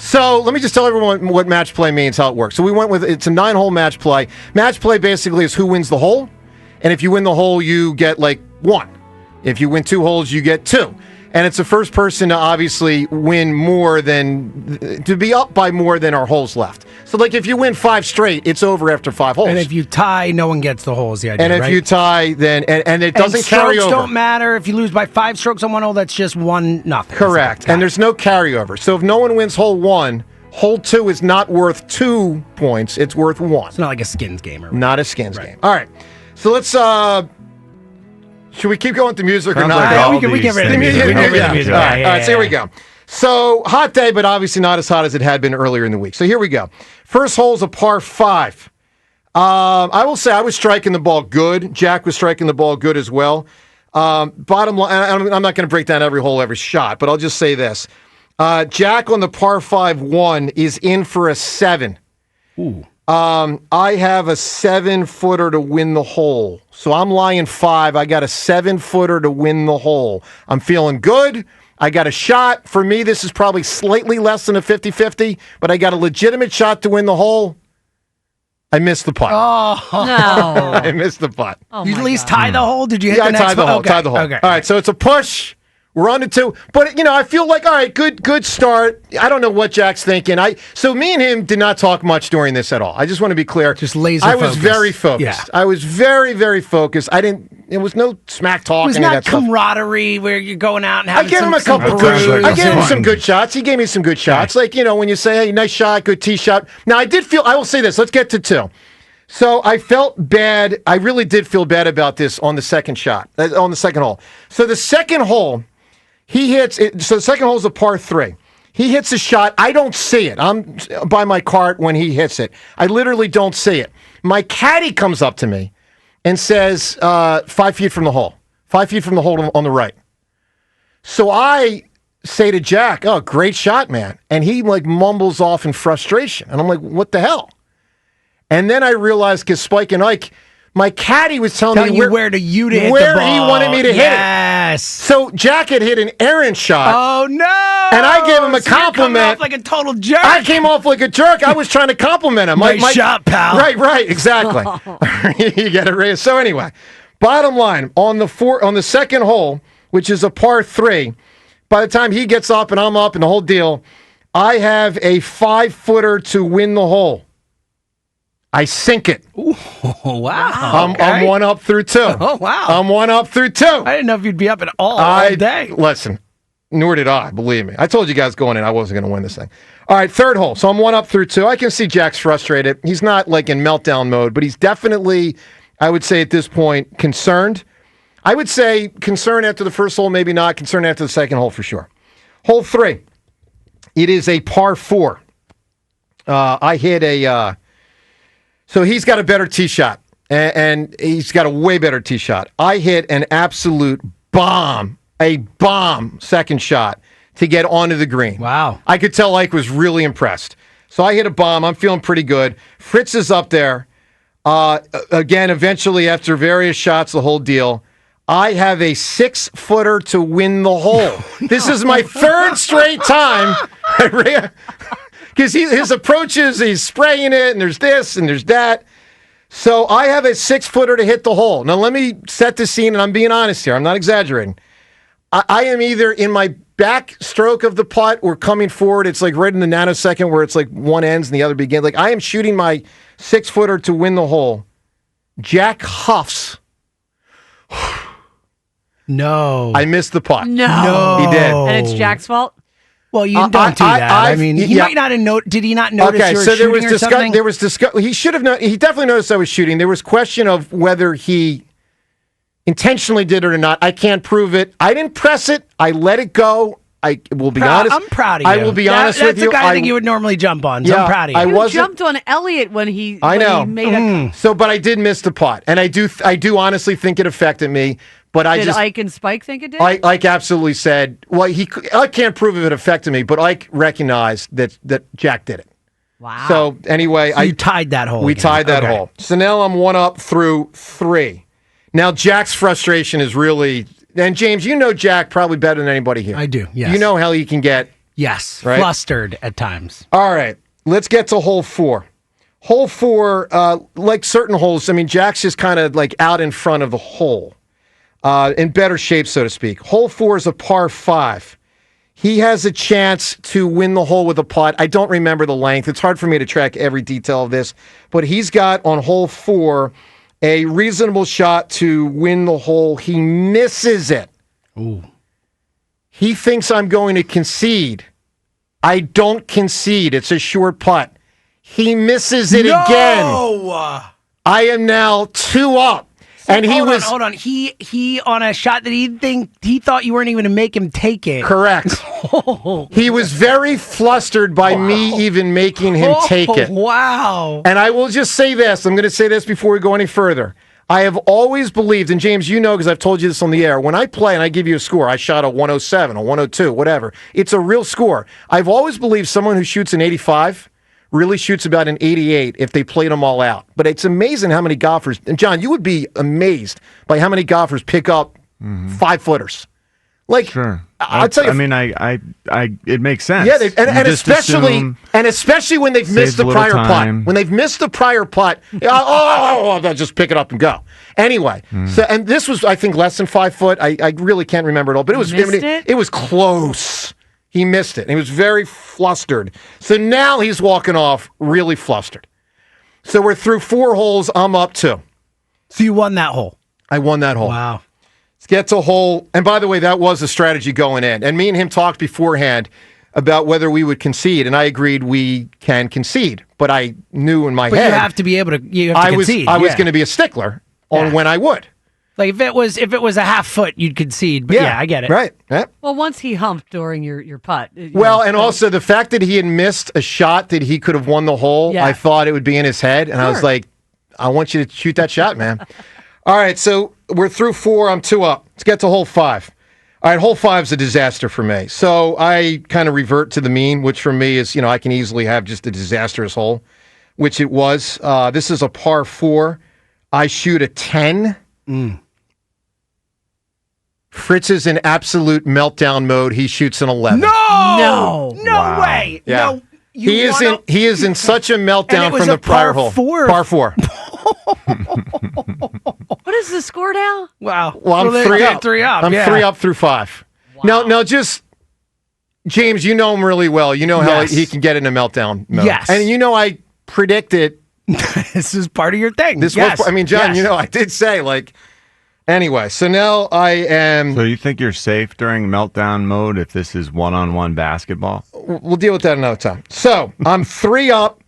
So let me just tell everyone what match play means, how it works. So we went with, it's a 9-hole match play. Match play basically is who wins the hole. And if you win the hole, you get like 1. If you win 2 holes, you get 2. And it's the first person to obviously win more than, to be up by more than our holes left. So like if you win 5 straight, it's over after 5 holes. And if you tie, no one gets the holes, the idea, and if right? you tie, then, and it doesn't carry over. Strokes don't matter. If you lose by 5 strokes on one hole, that's just 1-0. Correct. And there's no carryover. So if no one wins hole 1, hole 2 is not worth 2 points. It's worth 1. It's not like a skins game. Or not a skins game. All right. So let's, should we keep going with the music or not? Yeah, we can get rid of the music. All right, so here we go. So, hot day, but obviously not as hot as it had been earlier in the week. So here we go. First hole's a par 5. I will say I was striking the ball good. Jack was striking the ball good as well. Bottom line, I'm not going to break down every hole, every shot, but I'll just say this. Jack on the par 5-1 is in for a 7. Ooh. I have a 7-footer to win the hole. So I'm lying 5. I got a 7-footer to win the hole. I'm feeling good. I got a shot. For me, this is probably slightly less than a 50-50, but I got a legitimate shot to win the hole. I missed the putt. Oh, no. I missed the putt. Oh, you at least tie the hole? Did you hit yeah, the next I tied the hole. Okay. Tied the hole. Okay. All right, so it's a push. We're on to 2. But, I feel like, all right, good start. I don't know what Jack's thinking. So me and him did not talk much during this at all. I just want to be clear. Just laser I was focused. very focused. Yeah. I was very, very focused. There was no smack talk. It was any of not that stuff. camaraderie where you're going out and I having gave him a couple brews. I gave him some good shots. He gave me some good shots. Like, when you say, hey, nice shot, good tee shot. Now, I will say this. Let's get to 2. So I felt bad. I really did feel bad about this on the second shot, on the second hole. So the second hole, he hits it. So the second hole is a par 3. He hits a shot. I don't see it. I'm by my cart when he hits it. I literally don't see it. My caddy comes up to me and says, 5 feet from the hole. 5 feet from the hole on the right. So I say to Jack, oh, great shot, man. And he mumbles off in frustration. And I'm like, what the hell? And then I realized, because Spike and Ike, my caddy was telling me where to hit the ball. Where he wanted me to hit it. Yes. So Jack had hit an errant shot. Oh, no. And I gave him a compliment. You're coming off like a total jerk. I came off like a jerk. I was trying to compliment him. Nice shot, pal. Right, exactly. You get it raised. So anyway, bottom line, on the second hole, which is a par 3, by the time he gets up and I'm up and the whole deal, I have a 5-footer to win the hole. I sink it. Ooh, wow. I'm 1 up through 2. Oh, wow. I'm 1 up through 2. I didn't know if you'd be up at all day. Listen, nor did I, believe me. I told you guys going in I wasn't going to win this thing. All right, third hole. So I'm 1 up through 2. I can see Jack's frustrated. He's not in meltdown mode, but he's definitely, I would say at this point, concerned. I would say concerned after the first hole, maybe not. Concerned after the second hole for sure. Hole 3. It is a par 4. I hit a... So he's got a better tee shot, and he's got a way better tee shot. I hit an absolute bomb, second shot to get onto the green. Wow. I could tell Ike was really impressed. So I hit a bomb. I'm feeling pretty good. Fritz is up there. Again, eventually, after various shots, the whole deal, I have a 6-footer to win the hole. No. This is my 3rd straight time. Because his approaches, he's spraying it, and there's this, and there's that. So I have a 6-footer to hit the hole. Now, let me set the scene, and I'm being honest here. I'm not exaggerating. I am either in my back stroke of the putt or coming forward. It's right in the nanosecond where it's one ends and the other begins. I am shooting my 6-footer to win the hole. Jack huffs. No. I missed the putt. No. He did. And it's Jack's fault? Well, you don't do that. He might not have did he not notice you were shooting or something? There was he should have known. He definitely noticed I was shooting. There was question of whether he intentionally did it or not. I can't prove it. I didn't press it. I let it go. I will be honest. I'm proud of you. I will be honest with you. That's the guy I think you would normally jump on. So I'm proud of you. You jumped on Elliott when he made a... But I did miss the putt. And I do honestly think it affected me. But did Ike and Spike think it did? Ike absolutely said, well, I can't prove if it affected me, but Ike recognized that Jack did it. Wow. So anyway, you tied that hole. We tied that hole. So now I'm 1 up through 3. Now Jack's frustration is really, and James, you know Jack probably better than anybody here. I do, yes. You know how he can get Yes, right? Flustered at times. All right, let's get to hole 4. Hole 4, like certain holes, I mean, Jack's just kind of like out in front of the hole, in better shape, so to speak. Hole 4 is a par 5. He has a chance to win the hole with a putt. I don't remember the length. It's hard for me to track every detail of this, but he's got on hole 4 a reasonable shot to win the hole. He misses it. Ooh. He thinks I'm going to concede. I don't concede. It's a short putt. He misses it again. I am now 2 up. So and hold on. He on a shot that he thought you weren't even going to make him take it. Correct. He was very flustered by me even making him take it. Wow. And I will just say this. I'm going to say this before we go any further. I have always believed, and James, you know because I've told you this on the air, when I play and I give you a score, I shot a 107, a 102, whatever. It's a real score. I've always believed someone who shoots an 85 really shoots about an 88 if they played them all out. But it's amazing how many golfers, and John, you would be amazed by how many golfers pick up 5-footers. Like, sure. I'll tell you. I mean, I it makes sense. Yeah, and especially when they've missed the prior putt. When they've missed the prior putt, they'll just pick it up and go. Anyway, so and this was, I think, less than 5 foot. I really can't remember it all, but it was close. He missed it, and he was very flustered. So now he's walking off really flustered. So we're through 4 holes. I'm up 2. So you won that hole. I won that hole. Wow. Let's get to hole. And by the way, that was a strategy going in. And me and him talked beforehand about whether we would concede, and I agreed we can concede. But I knew in my head, you have to be able to. You have to concede. I was going to be a stickler on when I would. Like if it was a half foot, you'd concede. But yeah, I get it. Right. Yeah. Well, once he humped during your putt. Also the fact that he had missed a shot that he could have won the hole, I thought it would be in his head, and I was like, I want you to shoot that shot, man. All right, so we're through 4. I'm 2 up. Let's get to hole 5. All right, hole 5 is a disaster for me. So I kind of revert to the mean, which for me is, I can easily have just a disastrous hole, which it was. This is a par 4. I shoot a 10. Fritz is in absolute meltdown mode. He shoots an 11. No way. Yeah. No, he is in such a meltdown from the prior hole. Par 4. What is the score now? Wow. Well, I'm 3 up. 3 up. I'm 3 up through 5. Wow. Now, just James, you know him really well. You know how he can get in a meltdown mode. Yes. And I predicted. This is part of your thing. Was, John, I did say, anyway, so now I am. So you think you're safe during meltdown mode if this is one-on-one basketball? We'll deal with that another time. So I'm 3 up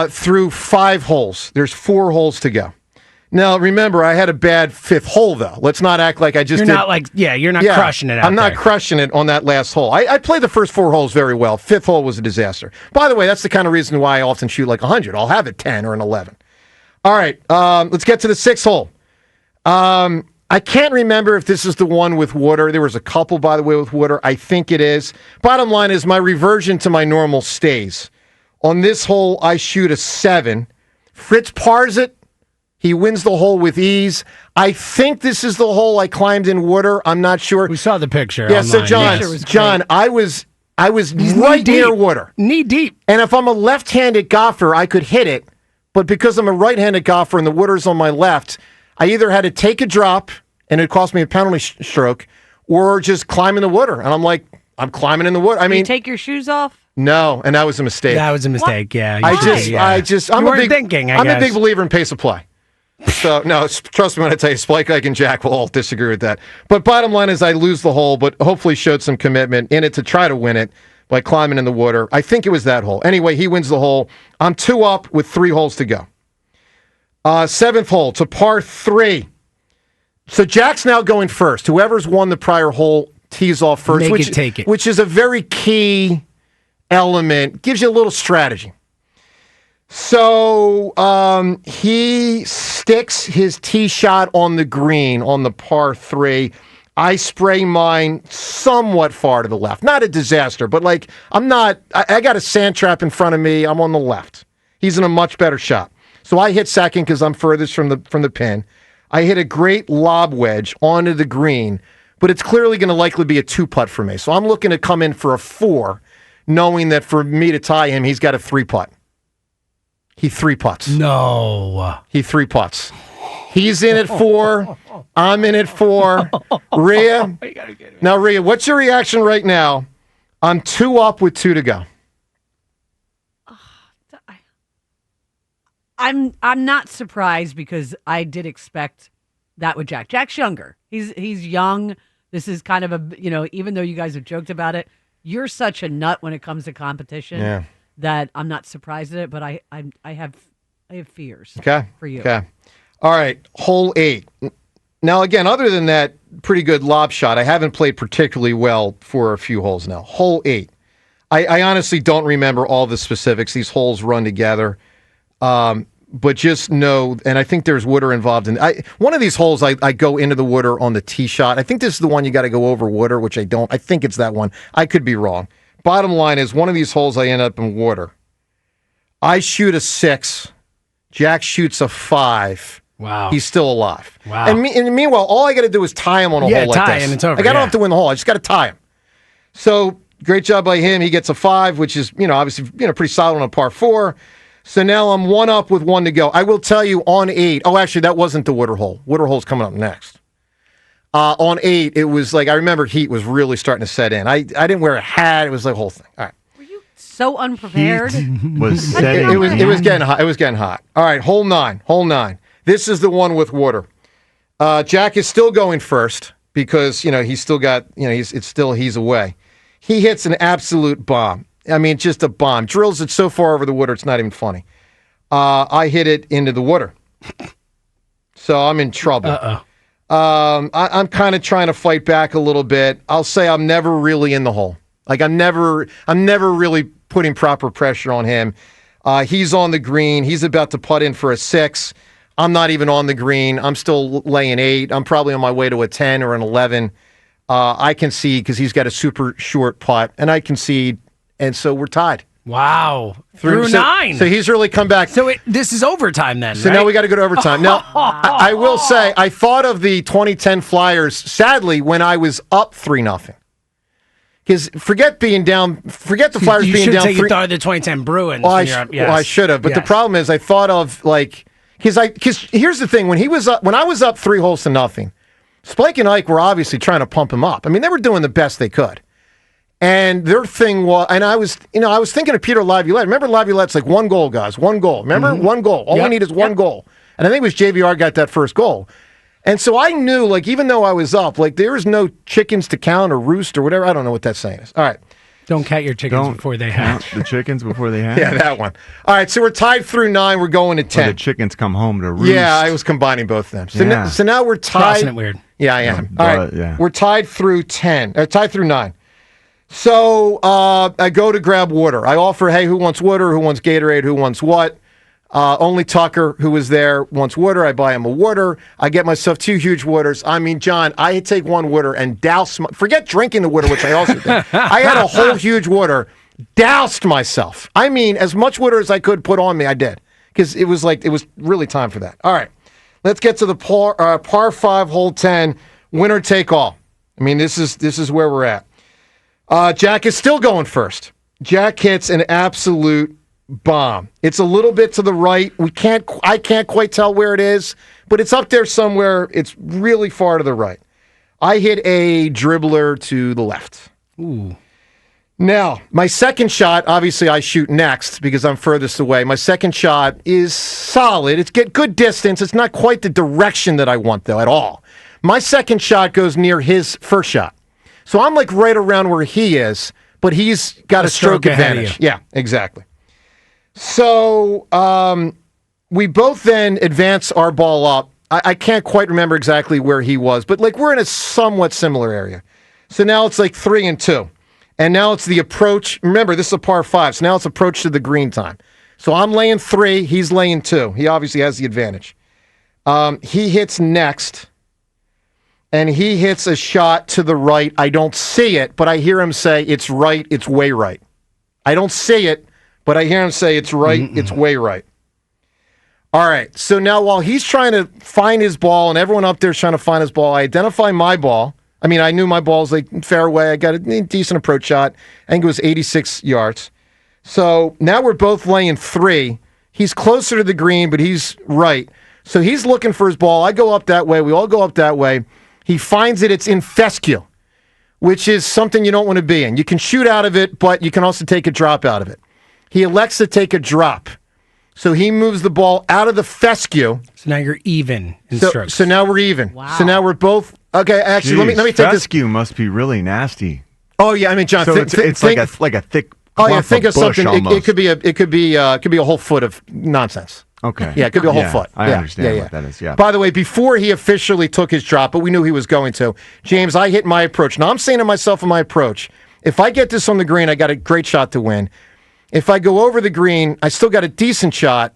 through 5 holes. There's 4 holes to go. Now, remember, I had a bad 5th hole, though. Let's not act like I just You're not crushing it out I'm not crushing it on that last hole. I played the first 4 holes very well. 5th hole was a disaster. By the way, that's the kind of reason why I often shoot like 100. I'll have a 10 or an 11. All right, let's get to the 6th hole. I can't remember if this is the one with water. There was a couple, by the way, with water. I think it is. Bottom line is my reversion to my normal stays. On this hole, I shoot a 7. Fritz pars it. He wins the hole with ease. I think this is the hole I climbed in water. I'm not sure. We saw the picture. Yeah, online. so John, I was right near water. Knee deep. And if I'm a left-handed golfer, I could hit it. But because I'm a right-handed golfer and the water's on my left, I either had to take a drop, and it cost me a penalty stroke, or just climb in the water. And I'm like, I'm climbing in the water. Did you take your shoes off? No, and that was a mistake. That was a mistake, what? yeah. I'm a big believer in pace of play. So, no, trust me when I tell you, Spike, Ike, and Jack will all disagree with that. But bottom line is I lose the hole, but hopefully showed some commitment in it to try to win it by climbing in the water. I think it was that hole. Anyway, he wins the hole. I'm 2 up with 3 holes to go. 7th hole, it's a par 3. So Jack's now going first. Whoever's won the prior hole tees off first, which is a very key element. Gives you a little strategy. So he sticks his tee shot on the green on the par 3. I spray mine somewhat far to the left. Not a disaster, but I got a sand trap in front of me. I'm on the left. He's in a much better shot. So I hit second because I'm furthest from the pin. I hit a great lob wedge onto the green, but it's clearly going to likely be a 2-putt for me. So I'm looking to come in for a 4, knowing that for me to tie him, he's got a 3-putt. He 3-putts. No. He 3-putts. He's in at 4. I'm in at 4. Rhea. Now, Rhea, what's your reaction right now? I'm 2 up with 2 to go. I'm not surprised because I did expect that with Jack. Jack's younger. He's young. This is kind of a, even though you guys have joked about it, you're such a nut when it comes to competition that I'm not surprised at it, but I have fears for you. Okay. All right, hole 8. Now, again, other than that pretty good lob shot, I haven't played particularly well for a few holes now. Hole 8. I honestly don't remember all the specifics. These holes run together. But just know, and I think there's water involved in one of these holes. I go into the water on the tee shot. I think this is the one you got to go over water, which I don't. I think it's that one. I could be wrong. Bottom line is, one of these holes I end up in water. I shoot a 6. Jack shoots a 5. Wow. He's still alive. Wow. And meanwhile, all I got to do is tie him on a hole like tie this. and it's over. I don't have to win the hole. I just got to tie him. So great job by him. He gets a 5, which is obviously pretty solid on a par 4. So now I'm 1 up with 1 to go. I will tell you on 8. Oh, actually, that wasn't the water hole. Water hole's coming up next. On 8, it was like, I remember heat was really starting to set in. I didn't wear a hat. It was the whole thing. All right. Were you so unprepared? It was getting hot. It was getting hot. All right, hole 9. Hole 9. This is the one with water. Jack is still going first because he's still got he's away. He hits an absolute bomb. I mean, just a bomb. Drills it so far over the water, it's not even funny. I hit it into the water. So I'm in trouble. I'm kind of trying to fight back a little bit. I'll say I'm never really in the hole. Like, I'm never really putting proper pressure on him. He's on the green. He's about to putt in for a 6. I'm not even on the green. I'm still laying 8. I'm probably on my way to a 10 or an 11. I concede because he's got a super short putt, and I concede. And so we're tied. Wow. Through 9. So he's really come back. So this is overtime then, So now we got to go to overtime. Now, I will say, I thought of the 2010 Flyers, sadly, when I was up 3-0. Because forget the Flyers being down 3. You thought of the 2010 Bruins. Well, I should have. But the problem is, I thought of, because here's the thing. When I was up 3 holes to nothing, Splake and Ike were obviously trying to pump him up. I mean, they were doing the best they could. And their thing was, and I was thinking of Peter Laviolette. Remember, Laviolette's like 1 goal, guys, 1 goal. Remember, 1 goal. All we need is 1 goal. And I think it was JVR got that first goal. And so I knew, even though I was up, there is no chickens to count or roost or whatever. I don't know what that saying is. All right. Don't count your chickens before they hatch. The chickens before they hatch? Yeah, that one. All right, so we're tied through 9. We're going to 10. Or the chickens come home to roost. Yeah, I was combining both of them. So now we're tied. Crossing it weird. Yeah, I am. All right, we're tied through 10. Tied through 9. So I go to grab water. I offer, hey, who wants water? Who wants Gatorade? Who wants what? Only Tucker, who was there, wants water. I buy him a water. I get myself 2 huge waters. I mean, John, I take 1 water and douse forget drinking the water, which I also did. I had a whole huge water, doused myself. I mean, as much water as I could put on me, I did. Because it was really time for that. All right, let's get to the par 5, hole 10, winner take all. I mean, this is where we're at. Jack is still going first. Jack hits an absolute bomb. It's a little bit to the right. I can't quite tell where it is, but it's up there somewhere. It's really far to the right. I hit a dribbler to the left. Ooh. Now, my second shot, obviously I shoot next because I'm furthest away. My second shot is solid. It's good distance. It's not quite the direction that I want, though, at all. My second shot goes near his first shot. So I'm right around where he is, but he's got a stroke advantage. Yeah, exactly. So we both then advance our ball up. I can't quite remember exactly where he was, but we're in a somewhat similar area. So now it's 3 and 2. And now it's the approach. Remember, this is a par 5, so now it's approach to the green time. So I'm laying 3, he's laying 2. He obviously has the advantage. He hits next. And he hits a shot to the right. I don't see it, but I hear him say, it's right, it's way right. I don't see it, but I hear him say, it's right, it's way right. All right, so now while he's trying to find his ball and everyone up there is trying to find his ball, I identify my ball. I mean, I knew my ball's like fairway. I got a decent approach shot. I think it was 86 yards. So now we're both laying 3. He's closer to the green, but he's right. So he's looking for his ball. I go up that way. We all go up that way. He finds it. It's in fescue, which is something you don't want to be in. You can shoot out of it, but you can also take a drop out of it. He elects to take a drop. So he moves the ball out of the fescue. So now you're even in strokes. So now we're even. Wow. So now we're both... Okay, actually, let me take this. Fescue must be really nasty. Oh, yeah, I mean, John... So it's like a thick clump think of bush something. It could be a whole foot of nonsense. Okay. Yeah, it could be a whole foot. I understand what that is, yeah. By the way, before he officially took his drop, but we knew he was going to, James, I hit my approach. Now, I'm saying to myself in my approach, if I get this on the green, I got a great shot to win. If I go over the green, I still got a decent shot,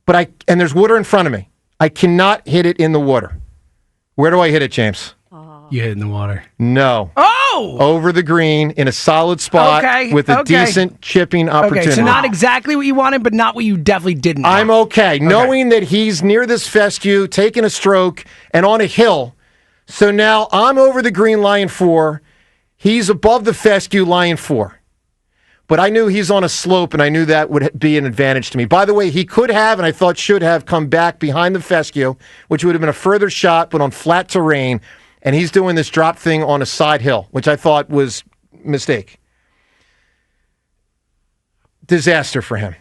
and there's water in front of me. I cannot hit it in the water. Where do I hit it, James? You hit it in the water. No. Oh! Over the green in a solid spot with a decent chipping opportunity. Okay, so not exactly what you wanted, but not what you definitely didn't want. I'm okay. Knowing that he's near this fescue, taking a stroke, and on a hill. So now I'm over the green lying 4. He's above the fescue lying 4. But I knew he's on a slope, and I knew that would be an advantage to me. By the way, he could have, and I thought should have, come back behind the fescue, which would have been a further shot, but on flat terrain. And he's doing this drop thing on a side hill, which I thought was a mistake. Disaster for him.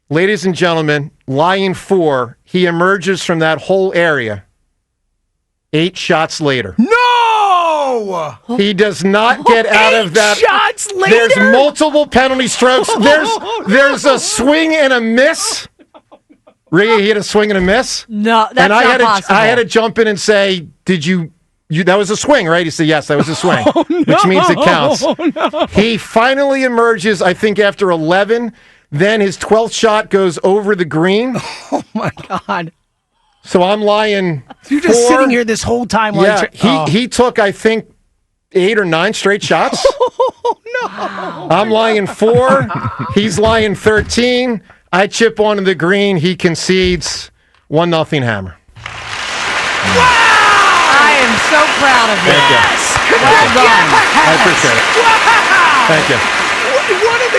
Ladies and gentlemen, lying 4, he emerges from that whole area 8 shots later. No! He does not get out of that. 8 shots later? There's multiple penalty strokes. There's a swing and a miss. Ricky, he had a swing and a miss? No, that's not possible. I had to jump in and say, did you that was a swing, right? He said, yes, that was a swing, which means it counts. No. He finally emerges, I think, after 11. Then his 12th shot goes over the green. Oh, my God. So I'm lying. You're just sitting here this whole time. He took, I think, 8 or 9 straight shots. Oh, no. I'm lying 4. He's lying 13. I chip onto the green. He concedes 1-0 hammer. Wow! I am so proud of you. Yes! Well done. I appreciate it. Wow! Thank you. One of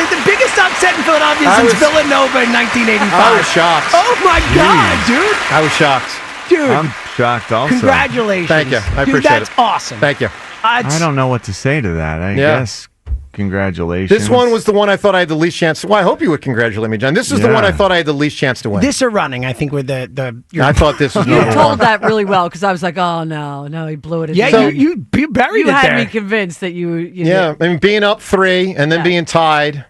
the biggest upset in Philadelphia since Villanova in 1985. I was shocked. Oh, my God, dude. I was shocked. Dude. I'm shocked also. Congratulations. Thank you. I appreciate it. That's awesome. Thank you. I don't know what to say to that. I guess congratulations. This one was the one I thought I had the least chance. Well, I hope you would congratulate me, John. This is the one I thought I had the least chance to win. This or running, I think, with I thought this was You number told one. that really well because I was like, oh, no, he blew it. Yeah, so you buried you it had there. me convinced that you Yeah, I mean, being up 3 and then being tied,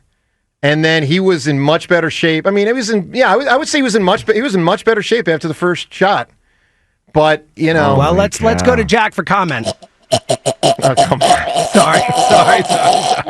and then he was in much better shape. I mean, it was I would say he was in much better shape after the first shot. But, Well, let's go to Jack for comment. Oh, come on. Sorry.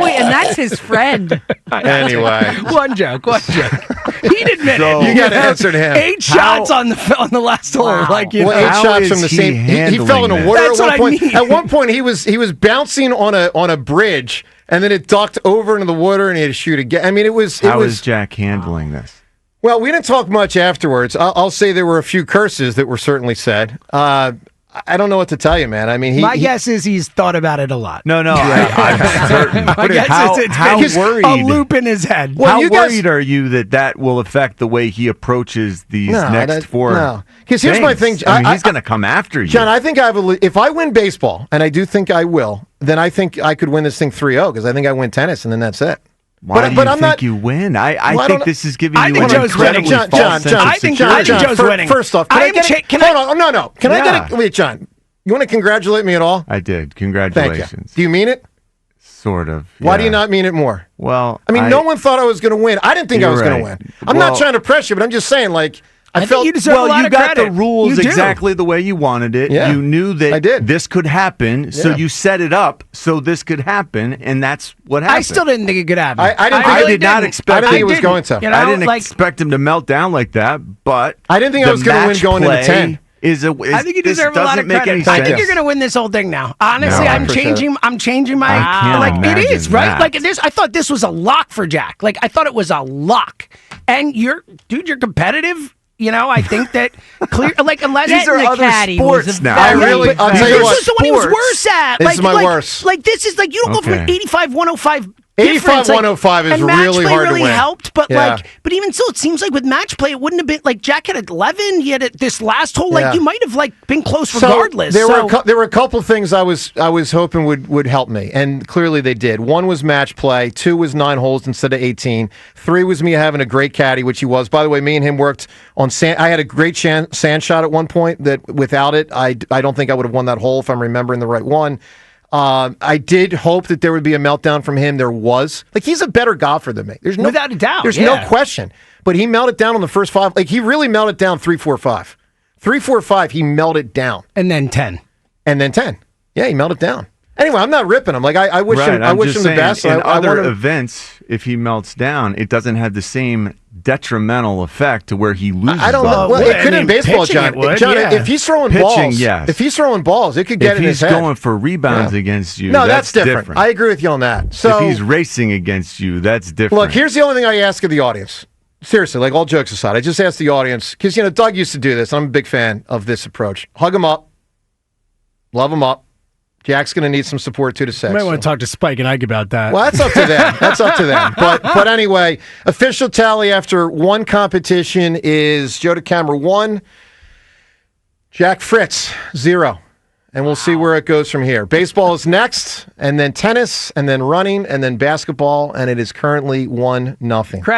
Wait, and that's his friend. Anyway. One joke. He'd admit it. You got to answer to him. 8 shots on the last hole. Wow. Like, Well, 8 shots from the same. He fell in the water That's at one what point. I mean. At one point, he was bouncing on a bridge, and then it ducked over into the water, and he had to shoot again. I mean, How is Jack handling this? Well, we didn't talk much afterwards. I'll say there were a few curses that were certainly said. I don't know what to tell you, man. I mean, my guess is he's thought about it a lot. No, I'm certain. My guess is how it's worried? a loop in his head. Well, how worried are you that will affect the way he approaches these next 4? No, because here's my thing. I mean, he's going to come after you, John. I think if I win baseball, and I do think I will, then I think I could win this thing 3-0 because I think I win tennis, and then that's it. Why do you think you win? I think this is giving you think an Joe's winning. incredibly false sense of I think security. Joe's winning. First off, Hold on. No. Can I get it? Wait, John. You want to congratulate me at all? I did. Thank Congratulations. you. Do you mean it? Sort of. Why do you not mean it more? Well, I mean, no one thought I was going to win. I didn't think I was going to right. win. I'm not trying to pressure, but I'm just saying, like, I felt. think you deserve a lot you of got credit. the rules You do. exactly the way you wanted it. Yeah. You knew that I did. this could happen, so Yeah. you set it up so this could happen, and that's what happened. I still didn't think it could happen. I did not expect. I didn't think it was going to. You know, I didn't like- expect him to melt down like that, but I didn't think I was the going to win match going into play 10. I think you deserve a lot of make any credit. I think sense. you're going to win this whole thing now. Honestly, No, I I'm appreciate changing my. I can't like it is imagine right. that. Like this, I thought this was a lock for Jack. Like I thought it was a lock. And you're competitive. I think that clear, like unless These are the other caddy sports was a now. very- I really, I'll tell you this what. was the one he was worse at. This is my worst. Like this is like you don't go from Okay. 85-105. 85-105 is and match really play hard to really win. helped, but Yeah. but even still, it seems like with match play, it wouldn't have been like Jack had 11. He had this last hole. Yeah. Like you might have been close So regardless. there were a couple things I was hoping would help me, and clearly they did. One was match play. 2 was 9 holes instead of 18. 3 was me having a great caddy, which he was. By the way, me and him worked on sand. I had a great sand shot at one point that without it, I don't think I would have won that hole if I'm remembering the right one. I did hope that there would be a meltdown from him. There was. Like, he's a better golfer than me. There's no, Without a doubt, There's yeah. no question. But he melted down on the first 5. Like, he really melted down 3, 4, 5. 3, 4, 5, he melted down. and then 10. And then 10. Yeah, he melted down. Anyway, I'm not ripping him. Like, I wish him I'm the just saying, best. In I other want him. events, if he melts down, it doesn't have the same detrimental effect to where he loses. I don't know. Well, Well, it I could in mean, baseball, pitching John. it would, John, yeah. if he's throwing Pitching, balls, yes. if he's throwing balls, it could get If in his he's head. going for rebounds against you, No, that's different. different. I agree with you on that. So if he's racing against you, that's different. look, here's the only thing I ask of the audience. Seriously, like all jokes aside, I just ask the audience, because, Doug used to do this. I'm a big fan of this approach. Hug him up. Love him up. Jack's going to need some support 2 to 6. You might want to talk to Spike and Ike about that. Well, that's up to them. That's up to them. But anyway, official tally after one competition is Joe DeCamara 1, Jack Fritz 0. And we'll see where it goes from here. Baseball is next, and then tennis, and then running, and then basketball, and it is currently 1-0.